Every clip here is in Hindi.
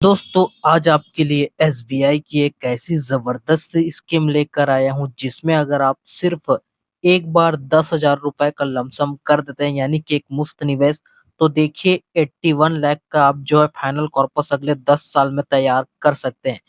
दोस्तों आज आपके लिए एसबीआई की एक ऐसी जबरदस्त स्कीम लेकर आया हूं जिसमें अगर आप सिर्फ एक बार 10,000 रुपए का लमसम कर देते हैं यानी कि एक मुफ्त निवेश तो देखिए 81 लाख का आप जो है फाइनल कॉर्पस अगले 10 साल में तैयार कर सकते हैं।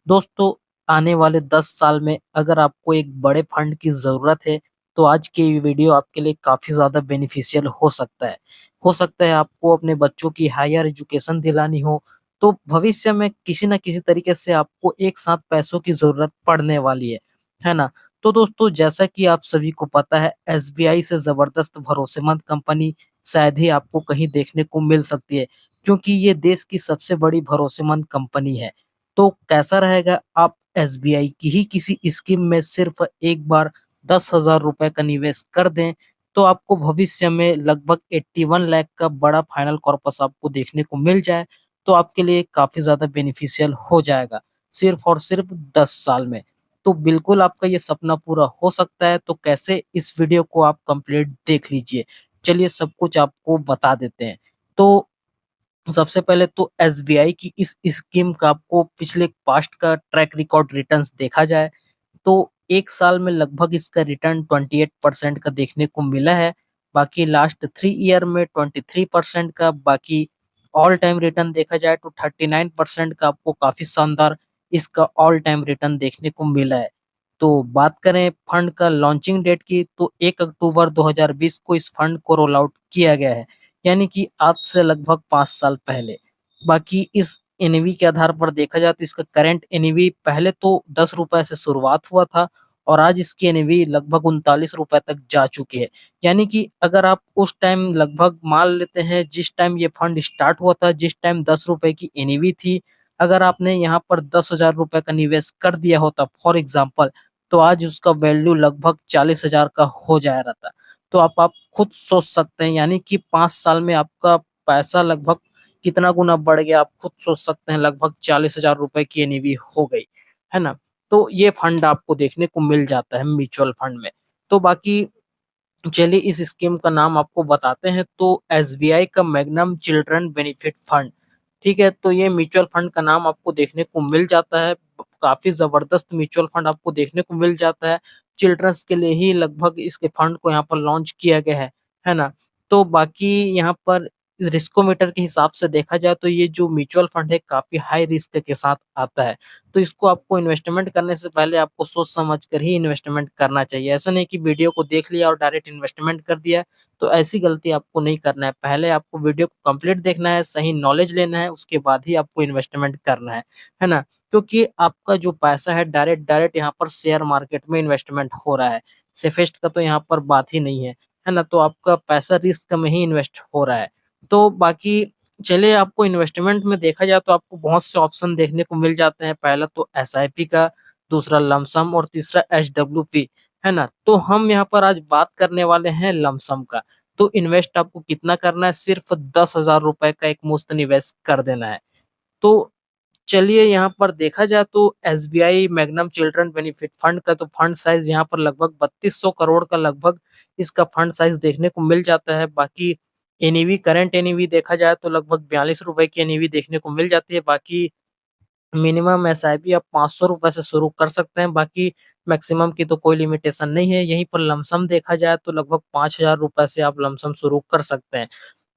दोस्तों आने वाले 10 साल में अगर आपको एक बड़े फंड की जरूरत है तो आज की ये वीडियो आपके लिए काफी ज्यादा बेनिफिशियल हो सकता है। हो सकता है आपको अपने बच्चों की हायर एजुकेशन दिलानी हो तो भविष्य में किसी न किसी तरीके से आपको एक साथ पैसों की ज़रूरत पड़ने वाली है ना? तो दोस्तों जैसा कि आप सभी को पता है एसबीआई से ज़बरदस्त भरोसेमंद कंपनी शायद ही आपको कहीं देखने को मिल सकती है, क्योंकि ये देश की सबसे बड़ी भरोसेमंद कंपनी है। तो कैसा रहेगा आप एसबीआई की ही किसी स्कीम में सिर्फ एक बार 10,000 रुपए का निवेश कर दें, तो आपको भविष्य में लगभग 81 लाख का बड़ा फाइनल कॉर्पस आपको देखने को मिल जाए। तो आपके लिए काफ़ी ज़्यादा बेनिफिशियल हो जाएगा, सिर्फ़ और सिर्फ़ 10 साल में। तो बिल्कुल आपका ये सपना पूरा हो सकता है, तो कैसे इस वीडियो को आप कंप्लीट देख लीजिए। चलिए सब कुछ आपको बता देते हैं। तो सबसे पहले तो एसबीआई की इस स्कीम का आपको पिछले पास्ट का ट्रैक रिकॉर्ड रिटर्न्स देखा जाए तो 1 साल में लगभग इसका रिटर्न 28% का देखने को मिला है। बाकी लास्ट 3 ईयर में 23% का, बाकी ऑल टाइम रिटर्न देखा जाए तो 39% का आपको काफ़ी शानदार इसका ऑल टाइम रिटर्न देखने को मिला है। तो बात करें फंड का लॉन्चिंग डेट की तो 1 अक्टूबर 2020 को इस फंड को रोल आउट किया गया है, यानी कि आज से लगभग 5 साल पहले। बाकी इस एनएवी के आधार पर देखा जाए तो इसका करंट एनएवी पहले तो ₹10 से शुरुआत हुआ था और आज इसकी एनएवी लगभग ₹39 तक जा चुकी है। यानी कि अगर आप उस टाइम लगभग मान लेते हैं जिस टाइम ये फंड स्टार्ट हुआ था, जिस टाइम ₹10 की एनएवी थी, अगर आपने यहाँ पर ₹10,000 का निवेश कर दिया होता फॉर एग्ज़ाम्पल, तो आज उसका वैल्यू लगभग 40,000 का हो जा रहा था। तो आप खुद सोच सकते हैं, यानी कि 5 साल में आपका पैसा लगभग कितना गुना बढ़ गया, आप खुद सोच सकते हैं, लगभग 40,000 रुपए की एनएवी हो गई, है ना? तो ये फंड आपको देखने को मिल जाता है म्यूचुअल फंड में। तो बाकी चलिए इस स्कीम का नाम आपको बताते हैं, तो एसबीआई का मैग्नम चिल्ड्रन बेनिफिट फंड, ठीक है? तो ये म्यूचुअल फंड का नाम आपको देखने को मिल जाता है। काफ़ी ज़बरदस्त म्यूचुअल फंड आपको देखने को मिल जाता है। चिल्ड्रंस के लिए ही लगभग इसके फंड को यहाँ पर लॉन्च किया गया है ना? तो बाकी यहाँ पर रिस्कोमीटर के हिसाब से देखा जाए तो ये जो म्यूचुअल फंड है काफ़ी हाई रिस्क के साथ आता है। तो इसको आपको इन्वेस्टमेंट करने से पहले आपको सोच समझ कर ही इन्वेस्टमेंट करना चाहिए। ऐसा नहीं कि वीडियो को देख लिया और डायरेक्ट इन्वेस्टमेंट कर दिया, तो ऐसी गलती आपको नहीं करना है। पहले आपको वीडियो को कंप्लीट देखना है, सही नॉलेज लेना है, उसके बाद ही आपको इन्वेस्टमेंट करना है ना? क्योंकि आपका जो पैसा है डायरेक्ट डायरेक्ट यहाँ पर शेयर मार्केट में इन्वेस्टमेंट हो रहा है। सेफेस्ट का तो यहाँ पर बात ही नहीं है ना? तो आपका पैसा रिस्क में ही इन्वेस्ट हो रहा है। तो बाकी चलिए आपको इन्वेस्टमेंट में देखा जाए तो आपको बहुत से ऑप्शन देखने को मिल जाते हैं। पहला तो एसआईपी का, दूसरा लमसम और तीसरा एसडब्ल्यूपी, है ना? तो हम यहाँ पर आज बात करने वाले हैं लमसम का। तो इन्वेस्ट आपको कितना करना है? सिर्फ ₹10,000 का एक मुश्त निवेश कर देना है। तो चलिए यहाँ पर देखा जाए तो SBI magnum children benefit fund का तो फंड साइज़ यहाँ पर लगभग 3200 करोड़ का लगभग इसका फंड साइज़ देखने को मिल जाता है। बाकी एनईवी करंट एनईवी देखा जाए तो लगभग ₹42 की एनईवी देखने को मिल जाती है। बाकी मिनिमम एसआईपी आप ₹500 से शुरू कर सकते हैं, बाकी मैक्सिमम की तो कोई लिमिटेशन नहीं है। यहीं पर लमसम देखा जाए तो लगभग ₹5,000 से आप लमसम शुरू कर सकते हैं।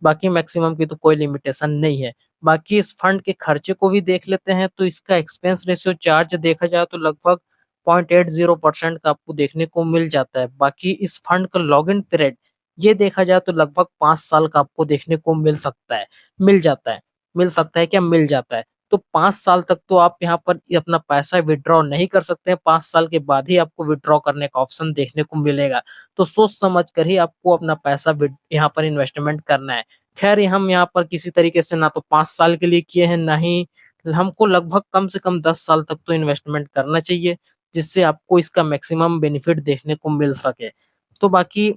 बाकी मैक्सिमम की तो कोई लिमिटेशन नहीं है। बाकी इस फंड के खर्चे को भी देख लेते हैं, तो इसका एक्सपेंस रेशियो चार्ज देखा जाए तो लगभग 0.80% का आपको देखने को मिल जाता है। बाकी इस फंड का लॉगिन पीरियड ये देखा जाए तो लगभग 5 साल का आपको देखने को मिल सकता है, मिल जाता है। मिल सकता है क्या? मिल जाता है। तो 5 साल तक तो आप यहाँ पर ये अपना पैसा विथड्रॉ नहीं कर सकते हैं, 5 साल के बाद ही आपको विथड्रॉ करने का ऑप्शन देखने को मिलेगा। तो सोच समझ कर ही आपको अपना पैसा यहाँ पर इन्वेस्टमेंट करना है। खैर हम यहाँ पर किसी तरीके से ना तो 5 साल के लिए किए हैं, ना ही हमको लगभग कम से कम 10 साल तक तो इन्वेस्टमेंट करना चाहिए, जिससे आपको इसका मैक्सिमम बेनिफिट देखने को मिल सके। तो बाकी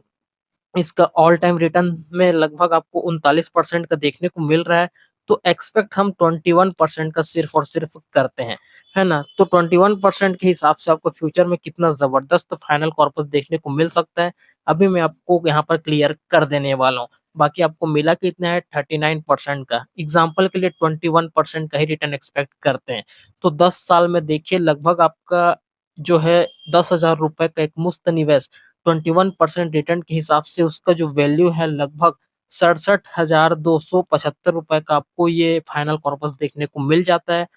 इसका ऑल टाइम रिटर्न में लगभग आपको 39% का देखने को मिल रहा है, तो एक्सपेक्ट हम 21% का सिर्फ़ और सिर्फ़ करते हैं, है ना? तो 21% के हिसाब से आपको फ्यूचर में कितना ज़बरदस्त फाइनल कॉर्पस देखने को मिल सकता है, अभी मैं आपको यहाँ पर क्लियर कर देने वाला हूँ। बाकी आपको मिला कितना है 39% का। एग्जाम्पल के लिए 21% का ही रिटर्न एक्सपेक्ट करते हैं। तो 10 साल में देखिए लगभग आपका जो है 10,000 रुपए का एक मुफ्त निवेश 21% रिटर्न के हिसाब से उसका जो वैल्यू है लगभग 67,275 रुपए का आपको ये फाइनल कॉर्पस देखने को मिल जाता है।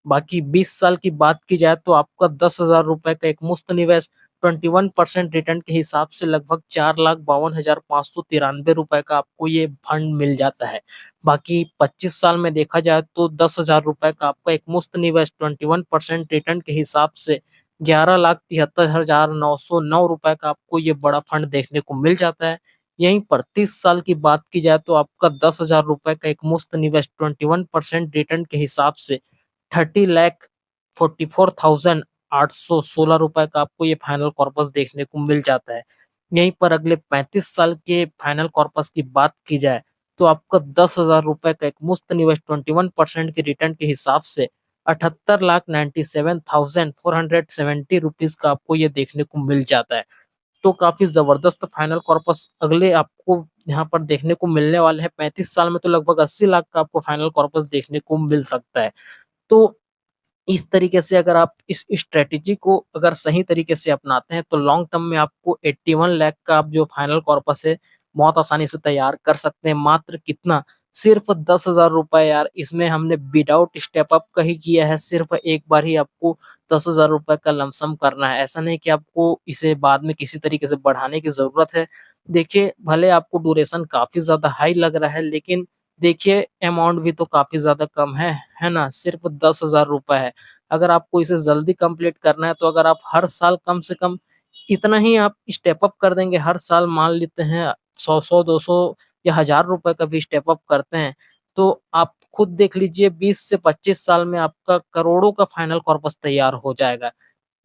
बाकी 20 साल की बात की जाए तो आपका 10,000 रुपए का एक मुफ्त निवेश 21% रिटर्न के हिसाब से लगभग 4,52,593 रुपए का आपको ये फंड मिल जाता है। बाकी 25 साल में देखा जाए तो 10,000 रुपए का आपका एक मुफ्त निवेश 21% रिटर्न के हिसाब से 11,73,909 रुपए का आपको ये बड़ा फंड देखने को मिल जाता है। यहीं पर 30 साल की बात की जाए तो आपका 10,000 रुपए का एक मुफ्त निवेश 21% रिटर्न के हिसाब से 30,44,816 रुपए का आपको ये फाइनल कॉर्पस देखने को मिल जाता है। यहीं पर अगले 35 साल के फाइनल कॉर्पस की बात की जाए तो आपका 10,000 रुपए का एक मुफ्त निवेश 21% के रिटर्न के हिसाब से 78,97,470 रुपीज का आपको ये देखने को मिल जाता है। तो काफी जबरदस्त फाइनल कॉर्पस अगले आपको यहाँ पर देखने को मिलने वाले हैं। 35 साल में तो लगभग 80 लाख का आपको फाइनल कॉर्पस देखने को मिल सकता है। तो इस तरीके से अगर आप इस स्ट्रेटेजी को अगर सही तरीके से अपनाते हैं तो लॉन्ग टर्म में आपको 81 लाख का आप जो फाइनल कॉर्पस है बहुत आसानी से तैयार कर सकते हैं। मात्र कितना, सिर्फ 10,000 रुपए यार, इसमें हमने विदाउट स्टेप अप का ही किया है। सिर्फ एक बार ही आपको 10,000 रुपए का लमसम करना है। ऐसा नहीं कि आपको इसे बाद में किसी तरीके से बढ़ाने की जरूरत है। देखिए भले आपको ड्यूरेशन काफी ज्यादा हाई लग रहा है लेकिन देखिए अमाउंट भी तो काफी ज्यादा कम है ना? सिर्फ 10,000 रुपए है। अगर आपको इसे जल्दी कंप्लीट करना है तो अगर आप हर साल कम से कम इतना ही आप स्टेप अप कर देंगे, हर साल मान लेते हैं 100-100, 200 या 1,000 रुपए का भी स्टेप अप करते हैं, तो आप खुद देख लीजिए 20 से 25 साल में आपका करोड़ों का फाइनल कॉर्पस तैयार हो जाएगा।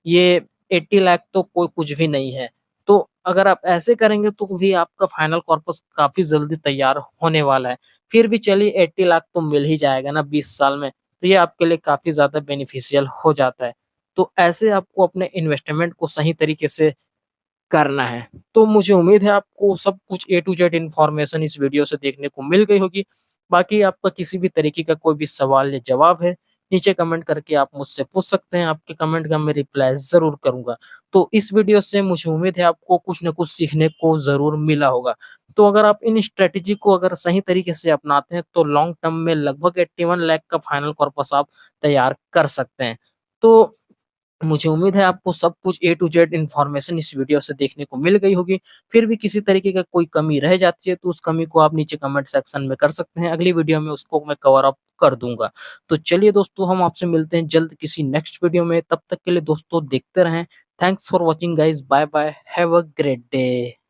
ये 80 लाख तो कोई कुछ भी नहीं है। तो अगर आप ऐसे करेंगे तो भी आपका फाइनल कॉर्पस काफ़ी जल्दी तैयार होने वाला है। फिर भी चलिए 80 लाख तो मिल ही जाएगा ना 20 साल में, तो ये आपके लिए काफ़ी ज़्यादा बेनिफिशियल हो जाता है। तो ऐसे आपको अपने इन्वेस्टमेंट को सही तरीके से करना है। तो मुझे उम्मीद है आपको सब कुछ ए टू जेड इन्फॉर्मेशन इस वीडियो से देखने को मिल गई होगी। बाकी आपका किसी भी तरीके का कोई भी सवाल या जवाब है, नीचे कमेंट करके आप मुझसे पूछ सकते हैं। आपके कमेंट का मैं रिप्लाई ज़रूर करूँगा। तो इस वीडियो से मुझे उम्मीद है आपको कुछ न कुछ सीखने को ज़रूर मिला होगा। तो अगर आप इन स्ट्रैटेजी को अगर सही तरीके से अपनाते हैं तो लॉन्ग टर्म में लगभग 81 लाख का फाइनल कॉर्पस आप तैयार कर सकते हैं। तो मुझे उम्मीद है आपको सब कुछ ए टू जेड इन्फॉर्मेशन इस वीडियो से देखने को मिल गई होगी। फिर भी किसी तरीके का कोई कमी रह जाती है तो उस कमी को आप नीचे कमेंट सेक्शन में कर सकते हैं। अगली वीडियो में उसको मैं कवर अप कर दूँगा। तो चलिए दोस्तों, हम आपसे मिलते हैं जल्द किसी नेक्स्ट वीडियो में। तब तक के लिए दोस्तों देखते रहें। Thanks for watching guys. Bye bye. Have a great day.